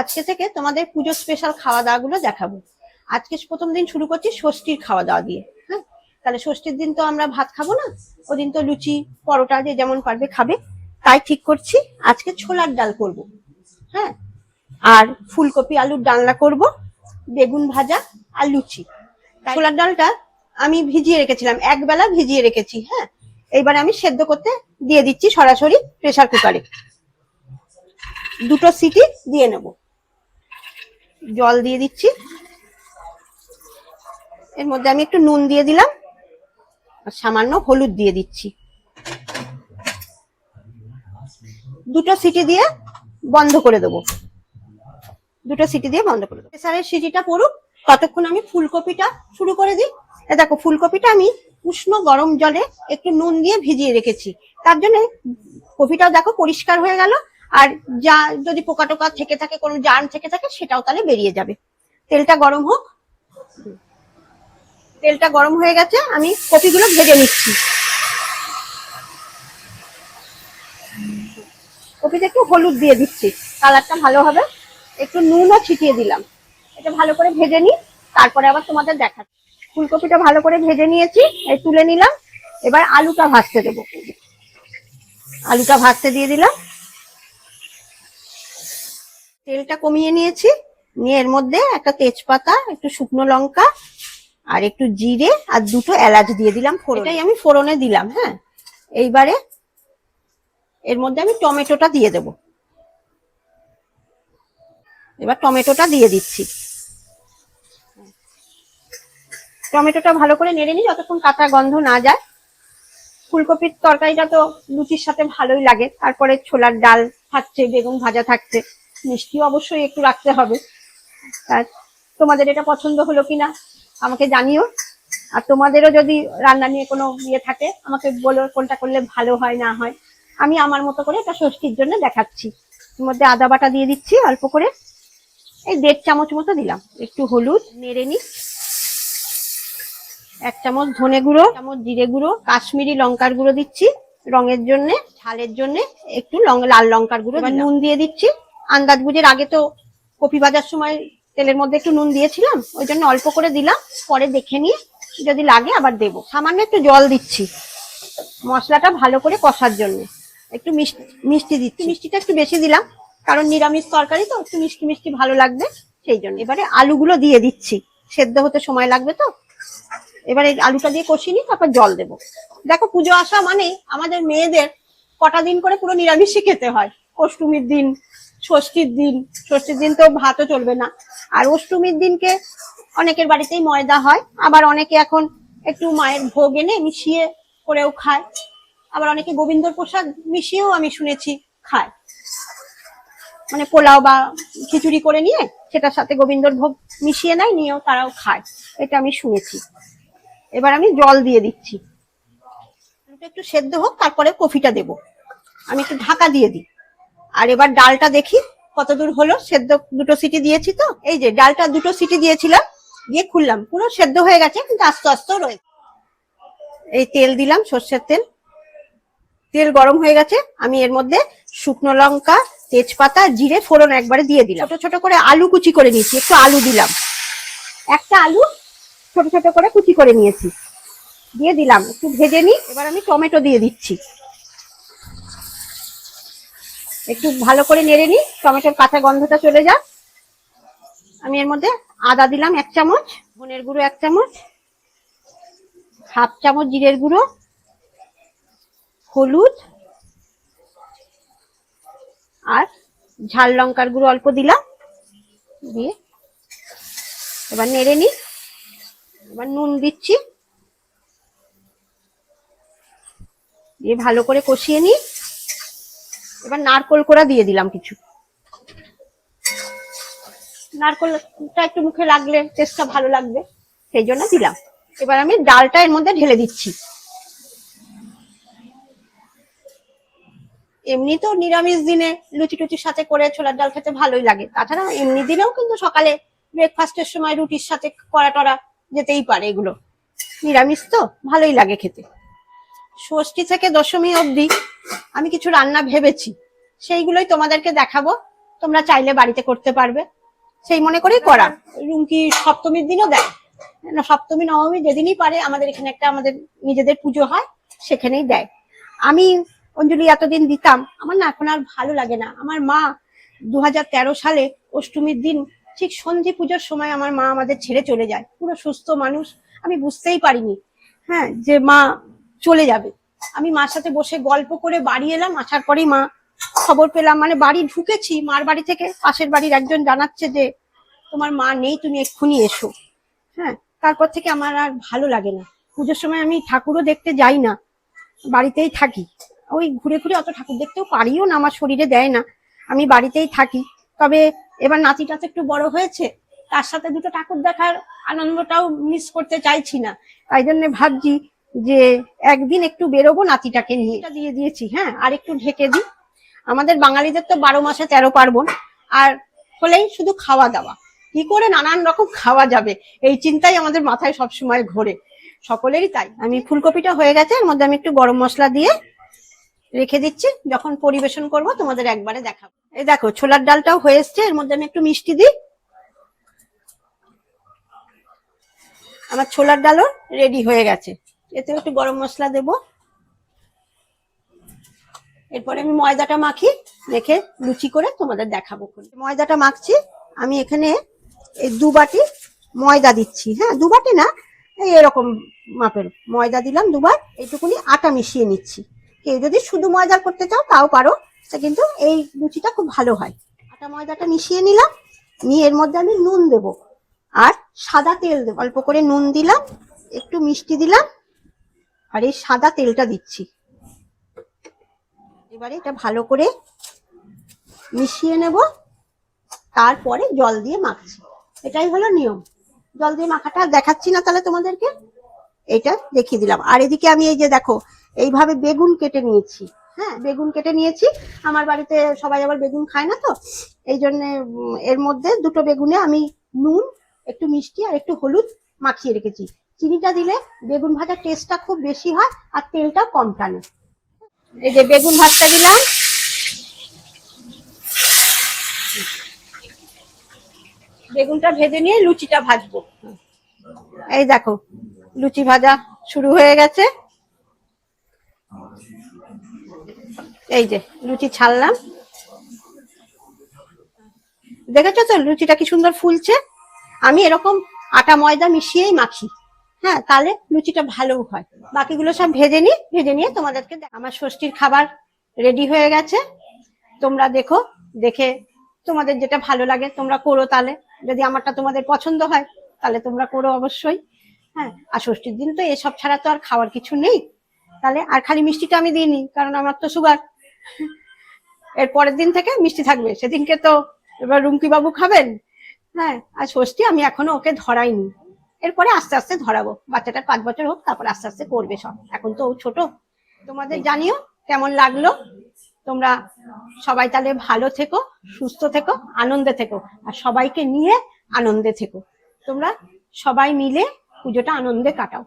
আজকে থেকে তোমাদের পুজো স্পেশাল খাওয়া দাওয়া গুলো দেখাবো। আজকে প্রথম দিন শুরু করছি ষষ্ঠীর খাওয়া দাওয়া দিয়ে। হ্যাঁ, তাহলে ষষ্ঠীর দিন তো আমরা ভাত খাবো না, ওদিন তো লুচি পরোটা যে যেমন পারবে খাবে। তাই ঠিক করছি আজকে ছোলার ডাল করব। হ্যাঁ, আর ফুলকপি আলুর ডালনা করব, বেগুন ভাজা আর লুচি। ছোলার ডালটা আমি ভিজিয়ে রেখেছিলাম, একবেলা ভিজিয়ে রেখেছি। হ্যাঁ, এইবারে আমি সেদ্ধ করতে দিয়ে দিচ্ছি সরাসরি প্রেসার কুকারে। দুটো সিটি দিয়ে নেব। জল দিয়ে দিচ্ছি, এর মধ্যে আমি একটু নুন দিয়ে দিলাম আর সামান্য হলুদ দিয়ে দিচ্ছি। দুটো সিটি দিয়ে বন্ধ করে দেবো। দুটো সিটি দিয়ে বন্ধ করে দেবো। প্রেসারের সিটিটা পড়ুক, ততক্ষণ আমি ফুলকপিটা শুরু করে দিই। দেখো, ফুলকপিটা আমি উষ্ণ গরম জলে একটু নুন দিয়ে ভিজিয়ে রেখেছি। তার জন্য কপিটাও দেখো পরিষ্কার হয়ে গেল। আর যা যদি পোকা টোকা থেকে থাকে, কোনো জার্ম থেকে থাকে, সেটাও তাহলে বেরিয়ে যাবে। তেলটা গরম হোক। তেলটা গরম হয়ে গেছে, আমি কপিগুলো ভেজে নিচ্ছি। কপিতে একটু হলুদ দিয়ে দিচ্ছি, কালারটা ভালো হবে। একটু নুনও ছিটিয়ে দিলাম। এটা ভালো করে ভেজে নিই, তারপরে আবার তোমাদের দেখাচ্ছি। ফুলকপিটা ভালো করে ভেজে নিয়েছি, এই তুলে নিলাম। এবার আলুটা ভাজতে দেবো। আলুটা ভাজতে দিয়ে দিলাম। তেলটা কমিয়ে নিয়েছি, নিয়ে এর মধ্যে একটা তেজপাতা, একটু শুকনো লঙ্কা আর একটু জিরে আর দুটো এলাচ দিয়ে দিলাম। এটাই আমি ফোড়নে দিলাম। হ্যাঁ, এইবারে এর মধ্যে আমি টমেটোটা দিয়ে দেব। এবার টমেটোটা দিয়ে দিচ্ছি। টমেটোটা ভালো করে নেড়ে নিই যতক্ষণ কাঁচা গন্ধ না যায়। ফুলকপির তরকারিটা তো লুচির সাথে ভালোই লাগে। তারপরে ছোলার ডাল থাকছে, বেগুন ভাজা থাকছে, মিষ্টি অবশ্যই একটু রাখতে হবে। আর তোমাদের এটা পছন্দ হলো কিনা আমাকে জানিও। আর তোমাদেরও যদি রান্না নিয়ে কোনো ইয়ে থাকে আমাকে বলো, কোনটা করলে ভালো হয় না হয়। আমি আমার মতো করে এটা ষষ্ঠীর জন্য দেখাচ্ছি। এর মধ্যে আদা বাটা দিয়ে দিচ্ছি অল্প করে, এই 1.5 চামচ মতো দিলাম। একটু হলুদ নেড়ে নিই। 1 চামচ ধনে গুঁড়ো, 1 চামচ জিরে গুঁড়ো, কাশ্মীরি লঙ্কার গুঁড়ো দিচ্ছি রঙের জন্য, ঝালের জন্য একটু লাল লঙ্কার গুঁড়ো। এবার নুন দিয়ে দিচ্ছি আন্দাজ বুঝে। আগে তো কপি ভাজার সময় তেলের মধ্যে একটু নুন দিয়েছিলাম, ওই জন্য অল্প করে দিলাম। পরে দেখে নিয়ে যদি লাগে আবার দেবো। সামান্য একটু জল দিচ্ছি মশলাটা ভালো করে কষার জন্য। একটু মিষ্টি দিচ্ছি, মিষ্টিটা একটু বেশি দিলাম কারণ নিরামিষ তরকারি তো একটু মিষ্টি মিষ্টি ভালো লাগবে সেই জন্য। এবারে আলুগুলো দিয়ে দিচ্ছি, সেদ্ধ হতে সময় লাগবে তো। এবারে আলুটা দিয়ে কষিয়ে নিই, তারপর জল দেবো। দেখো, পুজো আসা মানে আমাদের মেয়েদের কটা দিন করে পুরো নিরামিষই খেতে হয়। অষ্টমীর দিন, ষষ্ঠীর দিন। ষষ্ঠীর দিন তো ভাতও চলবে না। আর অষ্টমীর দিনকে অনেকের বাড়িতেই ময়দা হয়, আবার অনেকে এখন একটু মায়ের ভোগ এনে মিশিয়ে করেও খায়। আবার অনেকে গোবিন্দর প্রসাদ মিশিয়েও আমি শুনেছি খায়, মানে পোলাও বা খিচুড়ি করে নিয়ে সেটার সাথে গোবিন্দর ভোগ মিশিয়ে নেয়, নিয়েও তারাও খায়, এটা আমি শুনেছি। এবার আমি জল দিয়ে দিচ্ছি, একটু সেদ্ধ হোক, তারপরে কফিটা দেব। আমি একটু ঢাকা দিয়ে দিই। আর এবার ডালটা দেখি কতদূর হলো। সেদ্ধ দুটো সিটি দিয়েছি তো, এই যে ডালটা দুটো সিটি দিয়েছিলাম, দিয়ে খুললাম, পুরো সেদ্ধ হয়ে গেছে, কিন্তু আস্তে আস্তে রয়েছে। এই তেল দিলাম, সর্ষের তেল। তেল গরম হয়ে গেছে, আমি এর মধ্যে শুকনো লঙ্কা, তেজপাতা, জিরে ফোড়ন একবারে দিয়ে দিলাম। ছোট ছোট করে আলু কুচি করে নিয়েছি, একটু আলু দিলাম। একটা আলু ছোট ছোট করে কুচি করে নিয়েছি, দিয়ে দিলাম। একটু ভেজে নিই। এবার আমি টমেটো দিয়ে দিচ্ছি, একটু ভালো করে নেড়ে নিই, টমেটোর কাঁচা গন্ধটা চলে যাক। আমি এর মধ্যে আদা দিলাম 1 চামচ, ধনের গুঁড়ো 1 চামচ, 1/2 চামচ জিরের গুঁড়ো, হলুদ আর ঝাল লঙ্কার গুঁড়ো অল্প দিলাম। দিয়ে এবার নেড়ে নিই। এবার নুন দিচ্ছি, দিয়ে ভালো করে কষিয়ে নিই। এবার নারকোল কোড়া দিয়ে দিলাম কিছু। নারকোলটা একটু মুখে লাগলে টেস্টটা ভালো লাগবে, সেই জন্য দিলাম। এবার আমি ডালটা এর মধ্যে ঢেলে দিচ্ছি। এমনি তো নিরামিষ দিনে লুচি টুচির সাথে করে ছোলার ডাল খেতে ভালোই লাগে। তাছাড়া এমনি দিনেও কিন্তু সকালে ব্রেকফাস্টের সময় রুটির সাথে করা টরা যেতেই পারে। এগুলো নিরামিষ তো ভালোই লাগে খেতে। ষষ্ঠী থেকে দশমী অবধি আমি কিছু রান্না ভেবেছি, সেইগুলোই তোমাদেরকে দেখাবো। তোমরা চাইলে বাড়িতে করতে পারবে, সেই মনে করেই করা। রুমকি সপ্তমীর দিনও দেয়, সপ্তমী নবমী যেদিনই পারে আমাদের এখানে একটা আমাদের নিজেদের পুজো হয়, সেখানেই দেয়। আমি অঞ্জলি এতদিন দিতাম, আমার না এখন আর ভালো লাগে না। আমার মা 2013 সালে অষ্টমীর দিন ঠিক সন্ধি পুজোর সময় আমার মা আমাদের ছেড়ে চলে যায়। পুরো সুস্থ মানুষ, আমি বুঝতেই পারিনি হ্যাঁ যে মা চলে যাবে। আমি মার সাথে বসে গল্প করে বাড়ি এলাম, আসার পরেই মা খবর পেলাম, মানে বাড়ি ঢুকেছি মার বাড়ি থেকে পাশের বাড়ির একজন জানাচ্ছে যে তোমার মা নেই, তুমি এক্ষুনি এসো। হ্যাঁ, তারপর থেকে আমার আর ভালো লাগে না। পুজোর সময় আমি ঠাকুরও দেখতে যাই না, বাড়িতেই থাকি। ওই ঘুরে ঘুরে অত ঠাকুর দেখতেও পারিও না, আমার শরীরে দেয় না, আমি বাড়িতেই থাকি। তবে এবার নাতিটা তো একটু বড় হয়েছে, তার সাথে দুটো ঠাকুর দেখার আনন্দটাও মিস করতে চাইছি না। তাই জন্য ভাবছি যে একদিন একটু বেরোবো নাতিটাকে নিয়ে। দিয়ে দিয়েছি, হ্যাঁ, আর একটু ঢেকে দিই। আমাদের বাঙালিদের তো 12 মাসে 13 পার্বণ, আর হলেই শুধু খাওয়া দাওয়া, কি করে নানান রকম খাওয়া যাবে এই চিন্তাই আমাদের মাথায় সবসময় ঘোরে, সকলেরই তাই। আমি ফুলকপিটা হয়ে গেছে, এর মধ্যে আমি একটু গরম মশলা দিয়ে রেখে দিচ্ছি, যখন পরিবেশন করব তোমাদের একবারে দেখাবো। এই দেখো ছোলার ডালটাও হয়ে এসছে, এর মধ্যে আমি একটু মিষ্টি দিই। আমার ছোলার ডালও রেডি হয়ে গেছে, এতে একটু গরম মশলা দেব। এরপরে আমি ময়দাটা মাখি, রেখে লুচি করে তোমাদের দেখাবো। ময়দাটা মাখছি আমি, এখানে এই 2 বাটি ময়দা দিচ্ছি। হ্যাঁ, 2 বাটি না, এই এরকম মাপের ময়দা দিলাম 2 বার। এইটুকুনি আটা মিশিয়ে নিচ্ছি। কেউ যদি শুধু ময়দা করতে চাও তাও পারো, কিন্তু এই লুচিটা খুব ভালো হয়। আটা ময়দাটা মিশিয়ে নিলাম, নিয়ে এর মধ্যে আমি নুন দেব আর সাদা তেল দেব। অল্প করে নুন দিলাম, একটু মিষ্টি দিলাম, আর এই সাদা তেলটা দিচ্ছি। এবারে এটা ভালো করে মিশিয়ে নেব, তারপরে জল দিয়ে মাখছি। এটাই হলো নিয়ম। জল দিয়ে মাখাটা দেখাচ্ছি না তাহলে তোমাদেরকে, এটা দেখিয়ে দিলাম। আর এদিকে আমি এই যে দেখো এইভাবে বেগুন কেটে নিয়েছি। হ্যাঁ, বেগুন কেটে নিয়েছি, আমার বাড়িতে সবাই আবার বেগুন খায় না, তো এই জন্য এর মধ্যে 2টো বেগুনে আমি নুন, একটু মিষ্টি আর একটু হলুদ মাখিয়ে রেখেছি। চিনিটা দিলে বেগুন ভাজার টেস্টটা খুব বেশি হয় আর তেলটা কম টানে। এই যে বেগুন ভাজতে দিলাম, বেগুনটা ভেজে নিয়ে লুচিটা ভাজবো। এই দেখো লুচি ভাজা শুরু হয়ে গেছে। এই যে লুচি ছাড়লাম, দেখেছো তো লুচিটা কি সুন্দর ফুলছে। আমি এরকম আটা ময়দা মিশিয়েই মাখি, হ্যাঁ, তাহলে লুচিটা ভালো হয়। বাকিগুলো সব ভেজে নিয়ে তোমাদেরকে আমার ষষ্ঠীর খাবার রেডি হয়ে গেছে। তোমরা দেখো, দেখে তোমাদের যেটা ভালো লাগে তোমরা করো। তাহলে যদি আমারটা তোমাদের পছন্দ হয় তাহলে তোমরা করো অবশ্যই। হ্যাঁ, আর ষষ্ঠীর দিন তো এসব ছাড়া তো আর খাওয়ার কিছু নেই। তাহলে আর খালি মিষ্টিটা আমি দিইনি, কারণ আমার তো সুগার। এর পরের দিন থেকে মিষ্টি থাকবে, সেদিনকে তো এবার রুমকি বাবু খাবেন। হ্যাঁ, আর ষষ্ঠী আমি এখনো ওকে ধরাইনি, এরপরে আস্তে আস্তে ধরাবো। বাচ্চাটার 5 বছর হোক, তারপর আস্তে আস্তে করবে সব, এখন তো ও ছোট। তোমাদের জানিও কেমন লাগলো। তোমরা সবাই তাহলে ভালো থেকো, সুস্থ থেকো, আনন্দে থেকো, আর সবাইকে নিয়ে আনন্দে থেকো। তোমরা সবাই মিলে পুজোটা আনন্দে কাটাও।